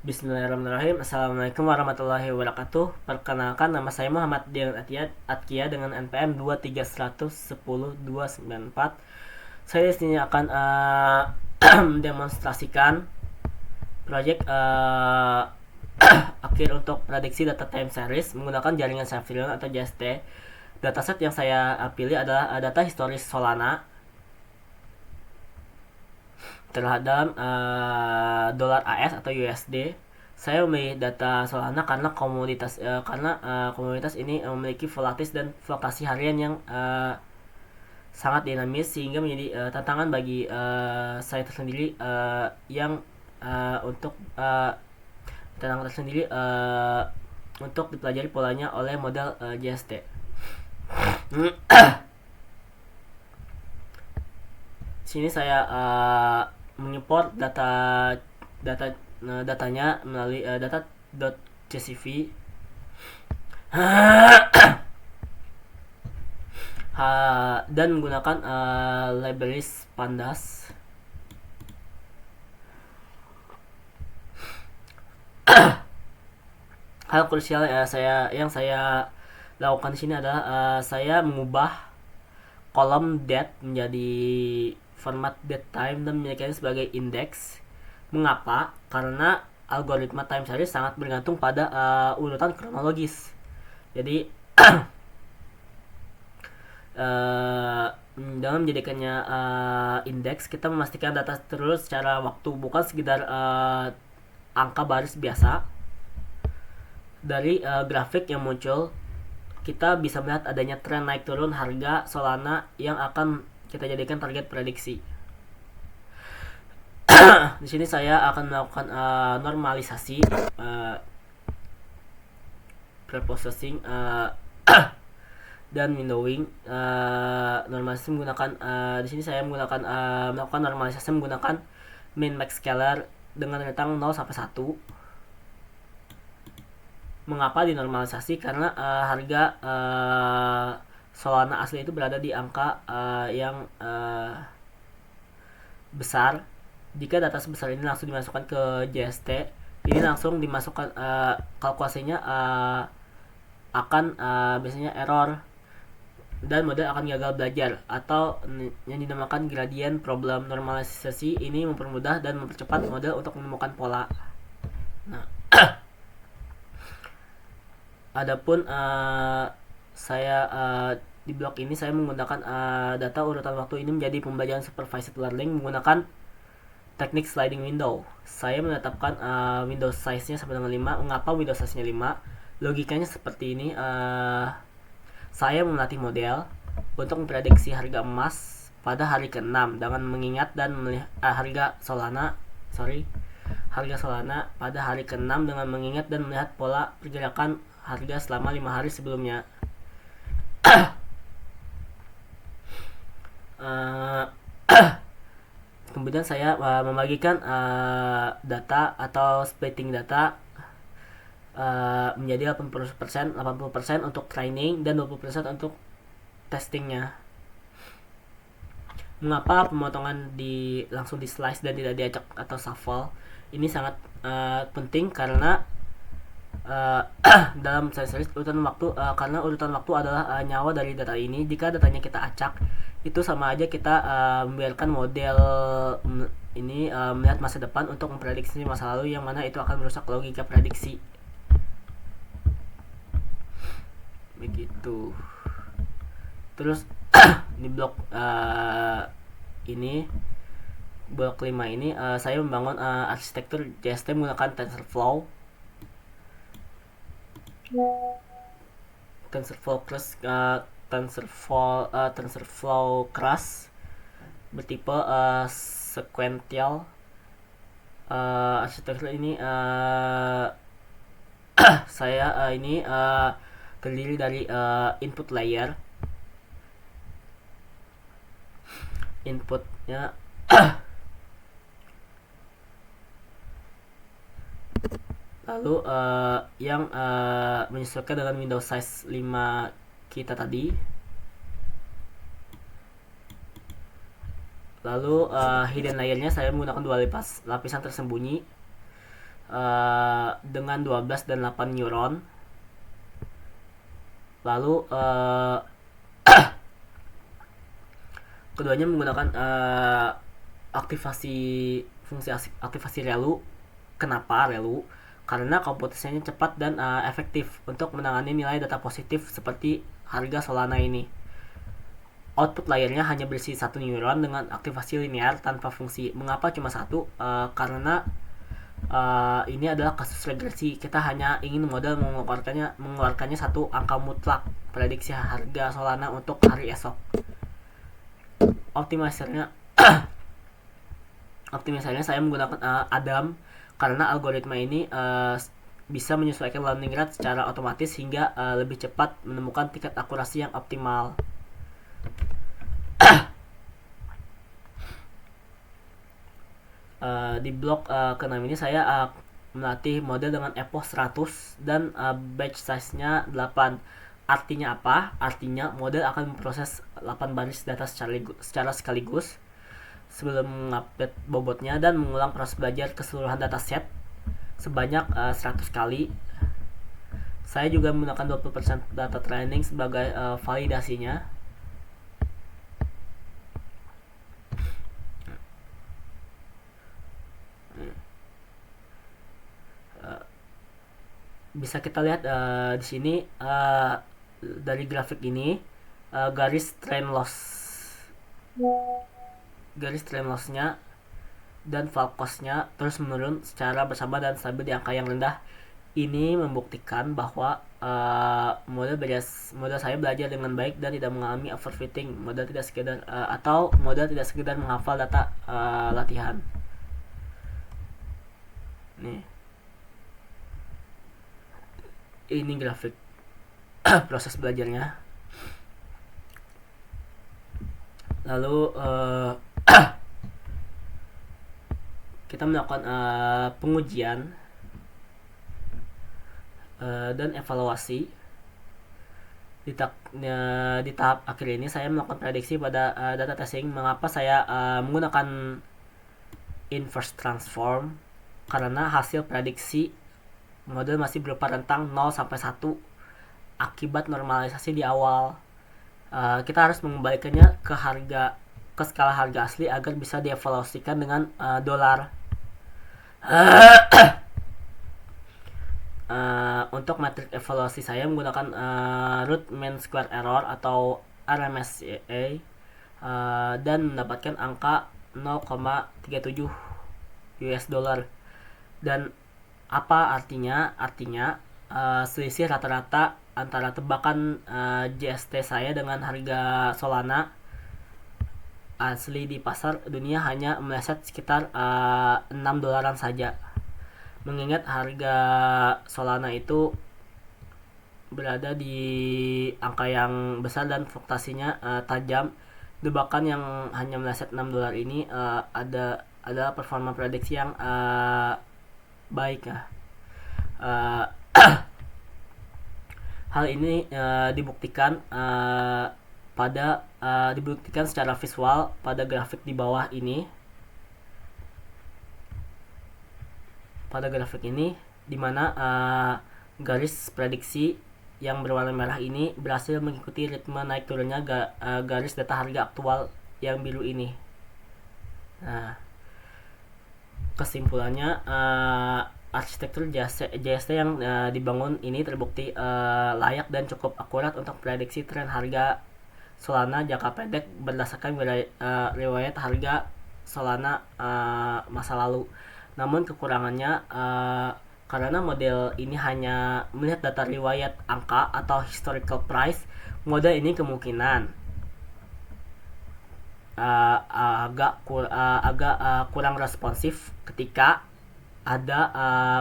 Bismillahirrahmanirrahim. Assalamualaikum warahmatullahi wabarakatuh. Perkenalkan, nama saya Muhammad Dian Atkia dengan NPM 2310294. Saya di sini akan mendemonstrasikan proyek akhir untuk prediksi data time series menggunakan jaringan Cephalon atau JST. Dataset yang saya pilih adalah data historis Solana terhadap dolar AS atau USD. Saya memilih data Solana karena komoditas ini memiliki volatilis dan fluktuasi harian yang sangat dinamis sehingga menjadi tantangan bagi saya tersendiri yang untuk tantangan tersendiri untuk dipelajari polanya oleh model JST. Sini saya mengimport datanya melalui data.csv dan menggunakan libraries pandas. Hal krusial yang saya lakukan di sini adalah saya mengubah kolom date menjadi format date time dan menjadikannya sebagai indeks. Mengapa? Karena algoritma time series sangat bergantung pada urutan kronologis. Jadi dalam menjadikannya indeks, kita memastikan data terus secara waktu, bukan sekedar angka baris biasa. Dari grafik yang muncul, kita bisa melihat adanya tren naik turun harga Solana yang akan kita jadikan target prediksi. Di sini saya akan melakukan normalisasi, preprocessing dan windowing. Normalisasi menggunakan di sini saya melakukan normalisasi menggunakan min max scalar dengan rentang 0 sampai 1. Mengapa dinormalisasi? Karena harga Solana asli itu berada di angka yang besar. Jika data sebesar ini langsung dimasukkan ke JST, ini langsung dimasukkan kalkulasinya akan biasanya error dan model akan gagal belajar, atau yang dinamakan gradient problem. Normalisasi ini mempermudah dan mempercepat model untuk menemukan pola. Nah, adapun saya di blog ini saya menggunakan data urutan waktu ini menjadi pembelajaran supervised learning menggunakan teknik sliding window. Saya menetapkan window size-nya sampai dengan 5. Mengapa window size-nya 5? Logikanya seperti ini. Saya melatih model untuk memprediksi harga emas pada hari ke-6 dengan mengingat dan melihat harga Solana pada hari ke-6 dengan mengingat dan melihat pola pergerakan harga selama 5 hari sebelumnya. Kemudian saya membagikan data atau splitting data menjadi 80% untuk training dan 20% untuk testingnya. Mengapa pemotongan langsung di slice dan tidak diacak atau shuffle? Ini sangat penting karena dalam series urutan waktu, karena urutan waktu adalah nyawa dari data ini. Jika datanya kita acak, itu sama aja kita membiarkan model ini melihat masa depan untuk memprediksi masa lalu, yang mana itu akan merusak logika prediksi. Begitu. Terus di blok ini, blok 5 ini saya membangun arsitektur JST menggunakan TensorFlow Crush bertipe sequential. Arsitektur ini saya ini terdiri dari input layer. Inputnya lalu yang menyesuaikan dengan window size 5 kita tadi. Lalu hidden layernya saya menggunakan 2 lapisan tersembunyi. dengan 12 dan 8 neuron. Lalu keduanya menggunakan aktivasi fungsi aktivasi relu. Kenapa relu? Karena komputasinya cepat dan efektif untuk menangani nilai data positif seperti harga Solana ini. Output layernya hanya berisi satu neuron dengan aktivasi linear tanpa fungsi. Mengapa cuma satu? Karena ini adalah kasus regresi. Kita hanya ingin modal mengeluarkannya satu angka mutlak prediksi harga Solana untuk hari esok. Optimisernya saya menggunakan Adam karena algoritma ini bisa menyesuaikan learning rate secara otomatis hingga lebih cepat menemukan tingkat akurasi yang optimal. Di blok ke-6 ini saya melatih model dengan epoch 100 dan batch size-nya 8. Artinya apa? Artinya model akan memproses 8 baris data secara sekaligus sebelum mengupdate bobotnya dan mengulang proses belajar keseluruhan dataset sebanyak 100 kali. Saya juga menggunakan 20% data training sebagai validasinya. Bisa kita lihat di sini dari grafik ini garis trend lossnya dan fall cost-nya terus menurun secara bersama dan stabil di angka yang rendah. Ini membuktikan bahwa model saya belajar dengan baik dan tidak mengalami overfitting. Model tidak sekedar menghafal data latihan. Nih, ini grafik proses belajarnya. Lalu kita melakukan pengujian dan evaluasi. Di tahap akhir ini saya melakukan prediksi pada data testing. Mengapa saya menggunakan inverse transform? Karena hasil prediksi model masih berupa rentang 0 sampai 1 akibat normalisasi di awal. Kita harus mengembalikannya ke skala harga asli agar bisa dievaluasikan dengan dolar. Untuk metrik evaluasi saya menggunakan root mean square error atau RMSE dan mendapatkan angka 0,37 US dollar. Dan apa artinya? Artinya selisih rata-rata antara tebakan JST saya dengan harga Solana asli di pasar dunia hanya meleset sekitar 6 dolaran saja. Mengingat harga Solana itu berada di angka yang besar dan fluktuasinya tajam, tebakan yang hanya meleset 6 dolar ini ada performa prediksi yang baik. Hal ini dibuktikan secara visual pada grafik di bawah ini. Pada grafik ini, di mana garis prediksi yang berwarna merah ini berhasil mengikuti ritme naik turunnya garis data harga aktual yang biru ini. Nah, kesimpulannya arsitektur JST yang dibangun ini terbukti layak dan cukup akurat untuk prediksi tren harga Solana jangka pendek berdasarkan riwayat harga Solana masa lalu. Namun kekurangannya karena model ini hanya melihat data riwayat angka atau historical price, model ini kemungkinan agak kurang responsif ketika ada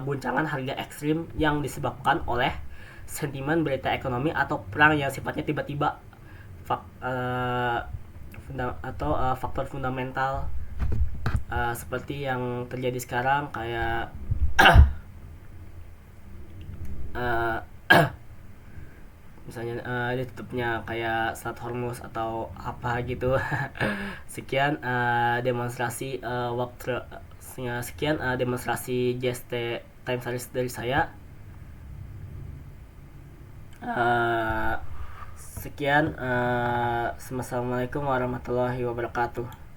guncangan harga ekstrim yang disebabkan oleh sentimen berita ekonomi atau perang yang sifatnya tiba-tiba atau faktor fundamental seperti yang terjadi sekarang kayak misalnya ditutupnya kayak Selat Hormuz atau apa gitu. Sekian demonstrasi Sekian demonstrasi JST time series dari saya. Sekian. Assalamualaikum warahmatullahi wabarakatuh.